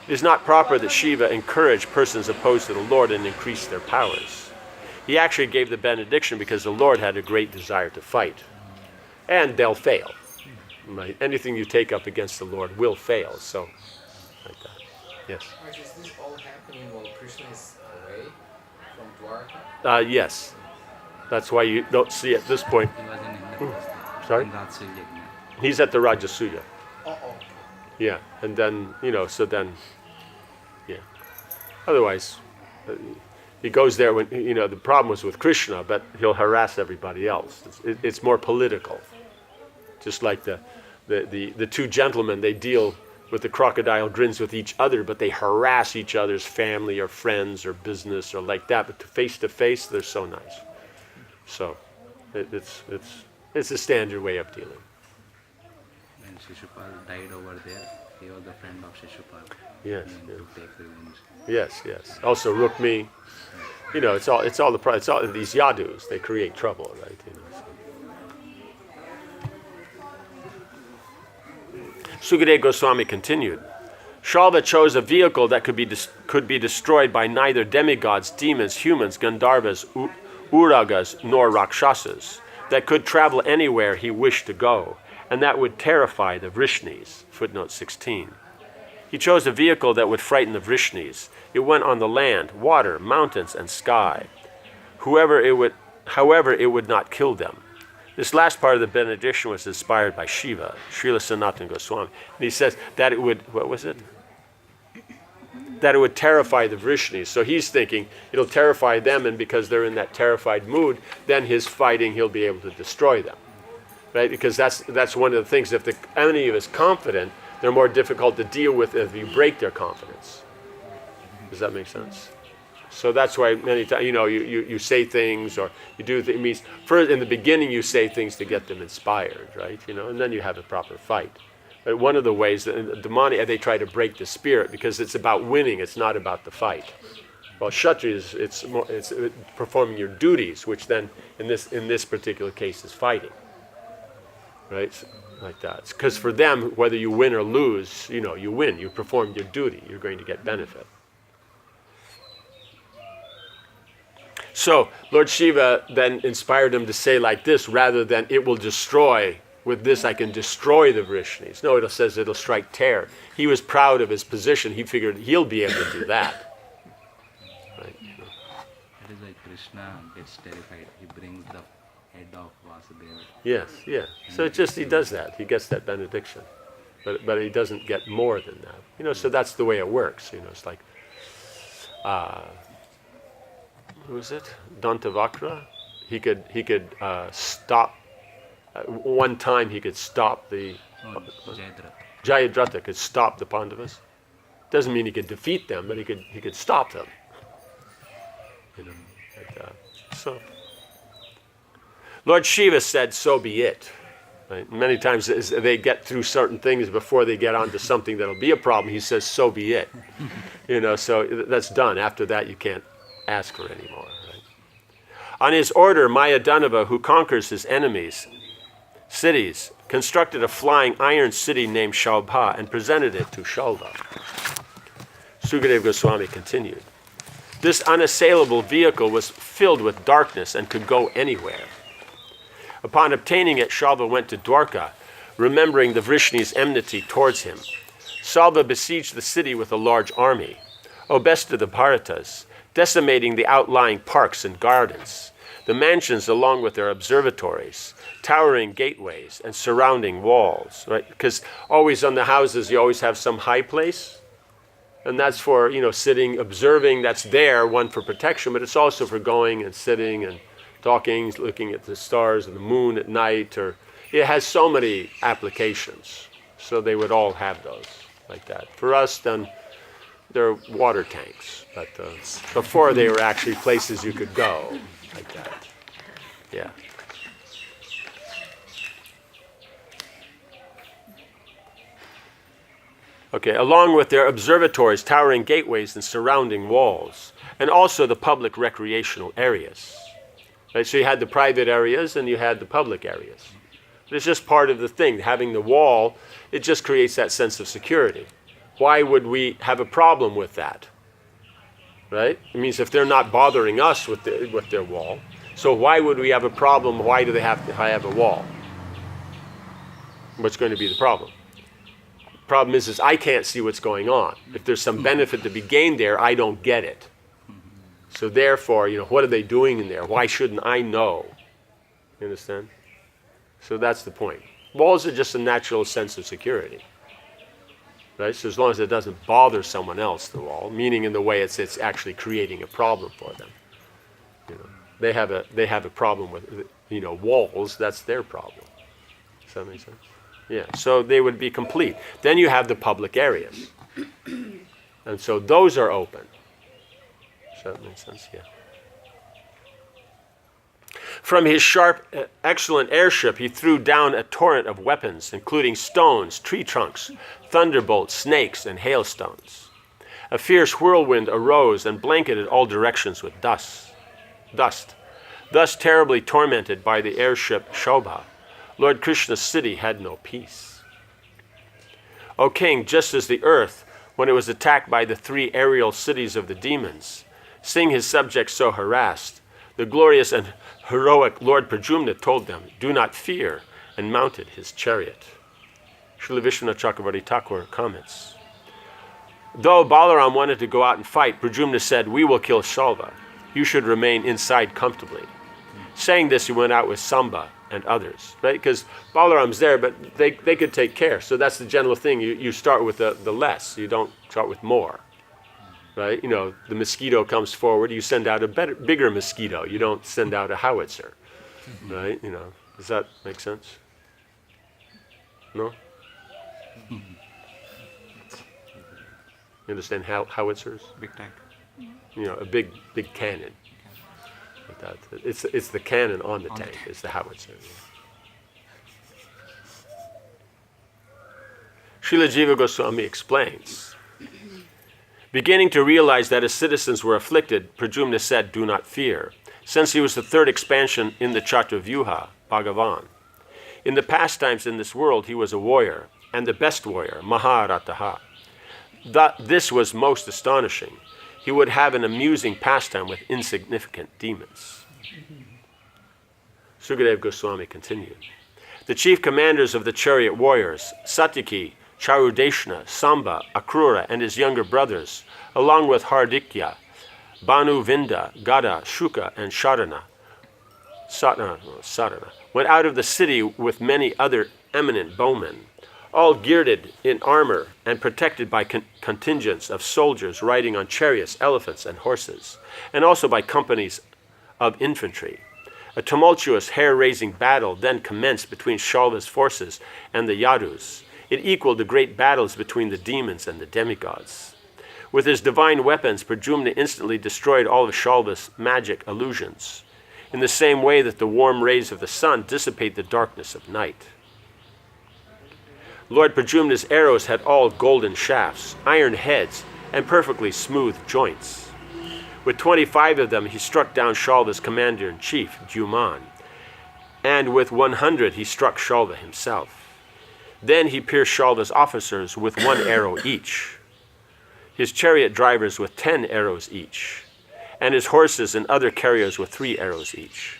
It is not proper that Shiva encourage persons opposed to the Lord and increase their powers. He actually gave the benediction because the Lord had a great desire to fight. And they'll fail. Right? Anything you take up against the Lord will fail. So, like that. Yes? Is this all happening while Krishna is away from Dwarka? Yes. That's why you don't see at this point. He was in Indraprastha. Sorry? In Rajasuya Yajna. He's at the Rajasuya. Oh. Yeah. And then, so then... Yeah. Otherwise, he goes there when, the problem was with Krishna, but he'll harass everybody else. It's more political. Just like the two gentlemen, they deal with the crocodile grins with each other, but they harass each other's family or friends or business or like that. But face to face, they're so nice. So it's a standard way of dealing. When Shishupal died over there, he was the friend of Shishupal. Yes, To take revenge. Yes. Also Rukmi. It's all these yadus. They create trouble, right? Sukadeva Goswami continued. Shalva chose a vehicle that could be destroyed by neither demigods, demons, humans, Gandharvas, Uragas, nor Rakshasas, that could travel anywhere he wished to go, and that would terrify the Vrishnis. Footnote 16. He chose a vehicle that would frighten the Vrishnis. It went on the land, water, mountains, and sky. However, it would not kill them. This last part of the benediction was inspired by Shiva, Srila Sanatana Goswami. And he says that it would, what was it? That it would terrify the Vrishnis. So he's thinking it'll terrify them, and because they're in that terrified mood, then his fighting, he'll be able to destroy them. Right? Because that's one of the things. If the enemy is confident, they're more difficult to deal with if you break their confidence. Does that make sense? So that's why many times, you say things or you do things. It means first in the beginning you say things to get them inspired, right? And then you have a proper fight. But one of the ways that demonic, they try to break the spirit because it's about winning. It's not about the fight. Well, Kshatriya it's performing your duties, which then in this particular case is fighting, right? Like that. Because for them, whether you win or lose, you win. You perform your duty. You're going to get benefit. So Lord Shiva then inspired him to say like this, rather than it will destroy, with this I can destroy the Vrishnis. No, it says it'll strike terror. He was proud of his position. He figured he'll be able to do that. Right? It is like Krishna gets terrified. He brings the head of Vasudeva. Yes, yeah. So it's just he does that. He gets that benediction. But he doesn't get more than that. So that's the way it works. It's like who is it? Dantavakra. He could stop. One time he could stop the Jayadratha could stop the Pandavas. Doesn't mean he could defeat them, but he could stop them. Like that. So Lord Shiva said, "So be it." Right? Many times they get through certain things before they get onto something that'll be a problem. He says, "So be it." So that's done. After that, you can't ask for any more. Right? On his order, Mayadanava, who conquers his enemies' cities, constructed a flying iron city named Shalbha and presented it to Shalva. Sukadeva Goswami continued. This unassailable vehicle was filled with darkness and could go anywhere. Upon obtaining it, Shalva went to Dwarka, remembering the Vrishni's enmity towards him. Shalva besieged the city with a large army. O best of the Bharatas, decimating the outlying parks and gardens, the mansions along with their observatories, towering gateways and surrounding walls, right? Because always on the houses you always have some high place, and that's for, sitting, observing, that's there, one for protection, but it's also for going and sitting and talking, looking at the stars and the moon at night, or it has so many applications. So they would all have those like that. For us, then, they're water tanks, but before they were actually places you could go, like that. Yeah. Okay, along with their observatories, towering gateways, and surrounding walls, and also the public recreational areas. Right, so you had the private areas and you had the public areas. It's just part of the thing. Having the wall, it just creates that sense of security. Why would we have a problem with that? Right? It means if they're not bothering us with their wall, so why would we have a problem? Why do they have to have a wall? What's going to be the problem? The problem is I can't see what's going on. If there's some benefit to be gained there, I don't get it. So therefore, what are they doing in there? Why shouldn't I know? You understand? So that's the point. Walls are just a natural sense of security. Right? So as long as it doesn't bother someone else, the wall, meaning in the way it's actually creating a problem for them. They have a problem with walls. That's their problem. Does that make sense? Yeah. So they would be complete. Then you have the public areas, and so those are open. Does that make sense? Yeah. From his sharp, excellent airship, he threw down a torrent of weapons, including stones, tree trunks, thunderbolts, snakes, and hailstones. A fierce whirlwind arose and blanketed all directions with dust. Thus terribly tormented by the airship Shobha, Lord Krishna's city had no peace. O king, just as the earth, when it was attacked by the 3 aerial cities of the demons, seeing his subjects so harassed, the glorious and heroic Lord Pradyumna told them, "Do not fear," and mounted his chariot. Srila Vishwanath Chakravarti Thakur comments, though Balaram wanted to go out and fight, Pradyumna said, "We will kill Shalva. You should remain inside comfortably." Saying this, he went out with Samba and others, right? Because Balaram's there, but they could take care. So that's the general thing. You start with the less. You don't start with more, right? You know, the mosquito comes forward. You send out a bigger mosquito. You don't send out a howitzer, right? You know, does that make sense? No? You understand howitzers? Big tank. You know, a big cannon. Like that. It's the cannon on the tank. It's the howitzer. Yeah. Srila Jiva Goswami explains, beginning to realize that his citizens were afflicted, Pradyumna said, "Do not fear," since he was the 3rd expansion in the Chaturvyuha, Bhagavan. In the pastimes in this world, he was a warrior, and the best warrior, Maharataha. This was most astonishing. He would have an amusing pastime with insignificant demons. Sukadeva Goswami continued. The chief commanders of the chariot warriors, Satyaki, Charudeshna, Samba, Akrura, and his younger brothers, along with Hardikya, Banu Vinda, Gada, Shuka, and Sarana, went out of the city with many other eminent bowmen, all girded in armor and protected by contingents of soldiers riding on chariots, elephants, and horses, and also by companies of infantry. A tumultuous, hair-raising battle then commenced between Shalva's forces and the Yadus. It equaled the great battles between the demons and the demigods. With his divine weapons, Pradyumna instantly destroyed all of Shalva's magic illusions, in the same way that the warm rays of the sun dissipate the darkness of night. Lord Pradyumna's arrows had all golden shafts, iron heads, and perfectly smooth joints. With 25 of them, he struck down Shalva's commander-in-chief, Juman, and with 100 he struck Shalva himself. Then he pierced Shalva's officers with 1 arrow each, his chariot drivers with 10 arrows each, and his horses and other carriers with 3 arrows each.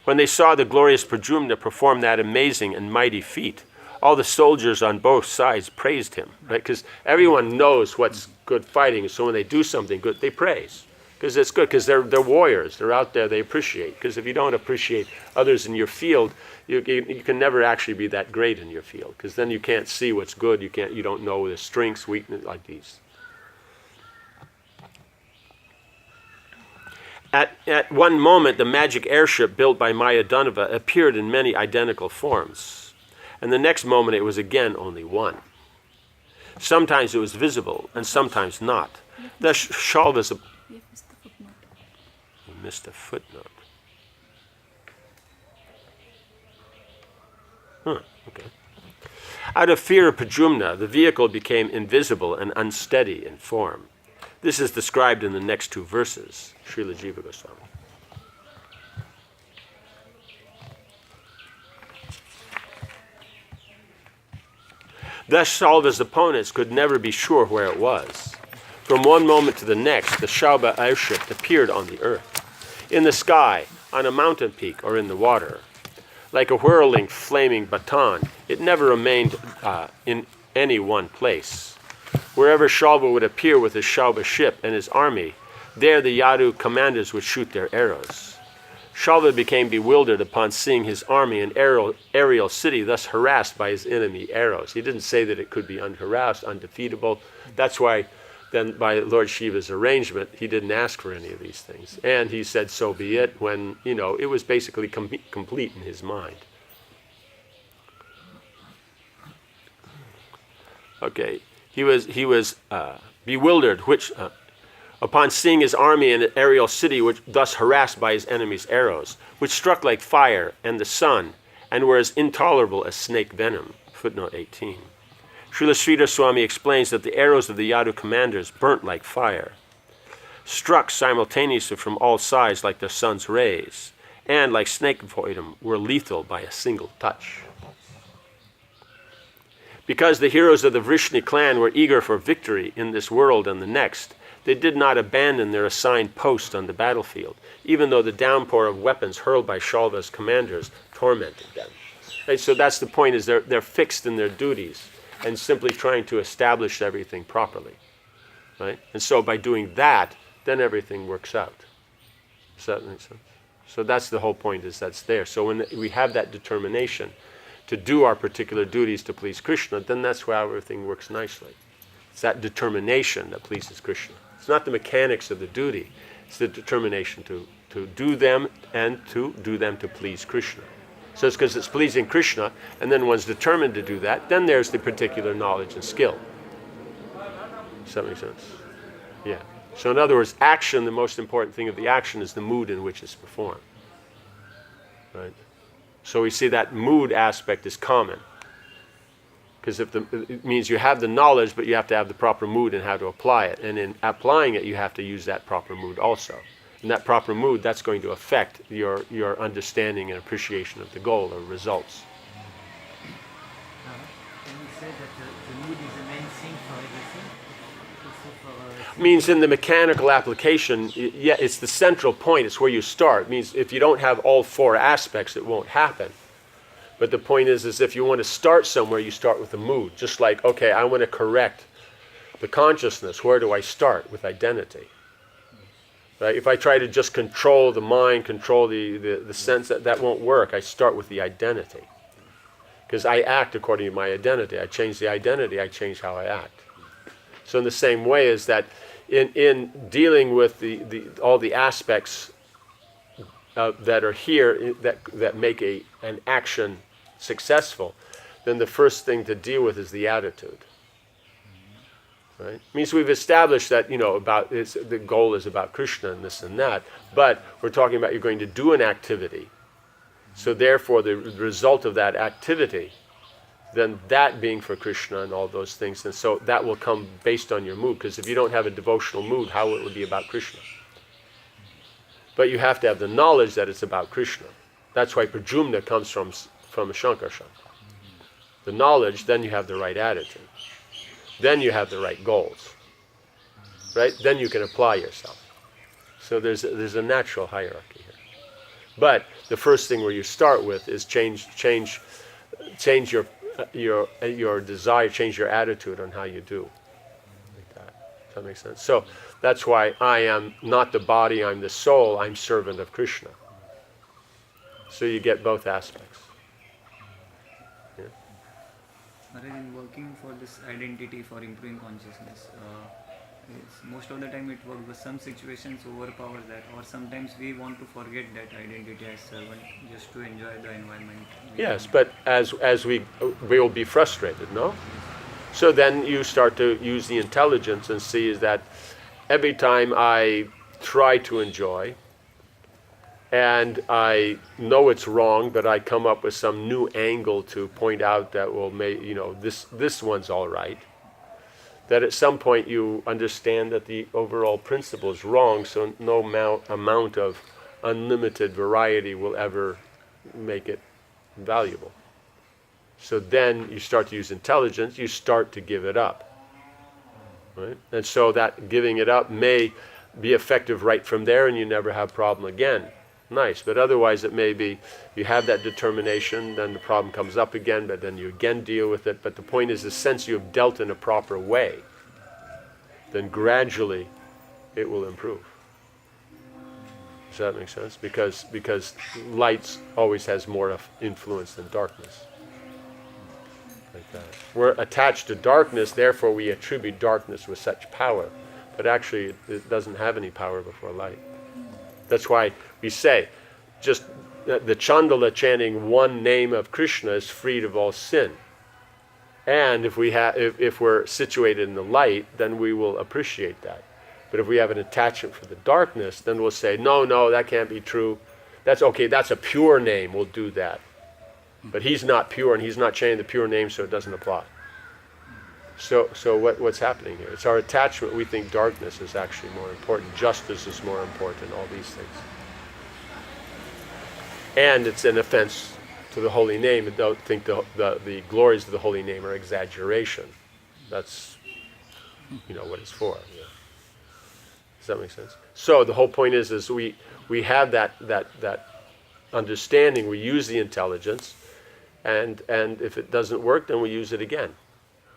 When they saw the glorious Pradyumna perform that amazing and mighty feat, all the soldiers on both sides praised him, right? Because everyone knows what's good fighting, so when they do something good, they praise. Because it's good, because they're warriors. They're out there, they appreciate. Because if you don't appreciate others in your field, you can never actually be that great in your field. Because then you can't see what's good. You don't know the strengths, weakness, like these. At one moment, the magic airship built by Mayadanava appeared in many identical forms. And the next moment it was again only one. Sometimes it was visible, and sometimes not. Thus Shalva's... We have missed the footnote. You missed a footnote. Okay. Out of fear of Pradyumna, the vehicle became invisible and unsteady in form. This is described in the next 2 verses. Srila Jiva Goswami. Thus Shalva's opponents could never be sure where it was. From one moment to the next, the Shalva airship appeared on the earth, in the sky, on a mountain peak, or in the water. Like a whirling, flaming baton, it never remained in any one place. Wherever Shalva would appear with his Shalva ship and his army, there the Yadu commanders would shoot their arrows. Shalva became bewildered upon seeing his army and aerial city thus harassed by his enemy arrows. He didn't say that it could be unharassed, undefeatable. That's why then by Lord Shiva's arrangement, he didn't ask for any of these things. And he said, so be it, when, it was basically complete in his mind. Okay, he was bewildered, upon seeing his army in an aerial city, which thus harassed by his enemies' arrows, which struck like fire and the sun, and were as intolerable as snake venom. Footnote 18. Srila Sridhar Swami explains that the arrows of the Yadu commanders burnt like fire, struck simultaneously from all sides like the sun's rays, and like snake venom were lethal by a single touch. Because the heroes of the Vrishni clan were eager for victory in this world and the next, they did not abandon their assigned post on the battlefield, even though the downpour of weapons hurled by Shalva's commanders tormented them. Right? So that's the point, is they're fixed in their duties and simply trying to establish everything properly. Right? And so by doing that, then everything works out. Does that make sense? So that's the whole point, is that's there. So when we have that determination to do our particular duties to please Krishna, then that's how everything works nicely. It's that determination that pleases Krishna. It's not the mechanics of the duty. It's the determination to do them and to do them to please Krishna. So it's because it's pleasing Krishna, and then one's determined to do that, then there's the particular knowledge and skill. Does that make sense? Yeah. So in other words, action, the most important thing of the action is the mood in which it's performed. Right? So we see that mood aspect is common. Because it means you have the knowledge, but you have to have the proper mood and how to apply it. And in applying it, you have to use that proper mood also. And that proper mood, that's going to affect your understanding and appreciation of the goal or results. Can you say that the mood is the main thing for everything? Also for, Means in the mechanical application, yeah, it's the central point. It's where you start. It means if you don't have all four aspects, it won't happen. But the point is if you want to start somewhere, you start with the mood. Just like, okay, I want to correct the consciousness. Where do I start? With identity. Right? If I try to just control the mind, control the sense, that won't work. I start with the identity. Because I act according to my identity. I change the identity, I change how I act. So in the same way is that in dealing with all the aspects that are here that make an action successful, then the first thing to deal with is the attitude. Right? Means we've established that the goal is about Krishna and this and that, but we're talking about you're going to do an activity. So therefore, the result of that activity, then that being for Krishna and all those things, and so that will come based on your mood. Because if you don't have a devotional mood, how will it be about Krishna? But you have to have the knowledge that it's about Krishna. That's why Prajumna comes from a Shankarshan. The knowledge, then you have the right attitude. Then you have the right goals. Right? Then you can apply yourself. So there's a natural hierarchy here. But the first thing where you start with is change your desire, change your attitude on how you do. Like that. Does that make sense? So that's why I am not the body, I'm the soul, I'm servant of Krishna. So you get both aspects. Yeah. In working for this identity, for improving consciousness, most of the time it works, but some situations overpower that, or sometimes we want to forget that identity as servant just to enjoy the environment. Yes, but as we will be frustrated, no? So then you start to use the intelligence and see is that every time I try to enjoy, and I know it's wrong, but I come up with some new angle to point out that this one's all right. That at some point you understand that the overall principle is wrong, so no amount of unlimited variety will ever make it valuable. So then you start to use intelligence, you start to give it up. Right? And so that giving it up may be effective right from there and you never have problem again. Nice, but otherwise it may be you have that determination, then the problem comes up again, but then you again deal with it. But the point is, the sense you have dealt in a proper way, then gradually it will improve. Does that make sense? Because light always has more influence than darkness. Like that. We're attached to darkness, therefore we attribute darkness with such power. But actually it doesn't have any power before light. That's why we say, just the Chandala chanting one name of Krishna is freed of all sin. And if we're situated in the light, then we will appreciate that. But if we have an attachment for the darkness, then we'll say, no, that can't be true. That's okay, that's a pure name, we'll do that. But he's not pure, and he's not chanting the pure name, so it doesn't apply. So what's happening here? It's our attachment. We think darkness is actually more important. Justice is more important. All these things. And it's an offense to the holy name. And don't think the glories of the holy name are exaggeration. That's, what it's for. Yeah. Does that make sense? So the whole point is we have that understanding. We use the intelligence, and if it doesn't work, then we use it again.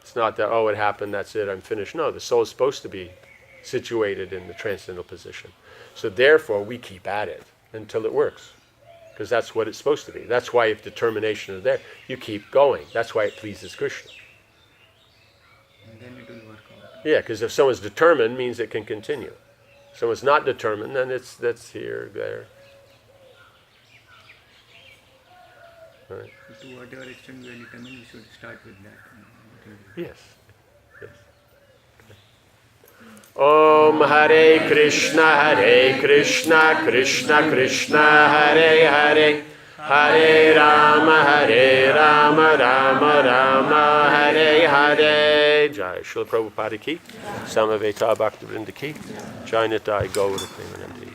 It's not that, it happened, that's it, I'm finished. No, the soul is supposed to be situated in the transcendental position. So therefore, we keep at it until it works. Because that's what it's supposed to be. That's why if determination is there, you keep going. That's why it pleases Krishna. And then it will work out. Yeah, because if someone's determined, means it can continue. If someone's not determined, then that's here, there. Right. So to whatever extent we are determined, we should start with that. Yes. Om Hare Krishna, Krishna Krishna, Hare Hare, Hare Rama, Rama Rama, Hare Hare. Jai Srila Prabhupada ki, Samaveta Bhaktividya ki, Jai Nitai Gaura Premanandi.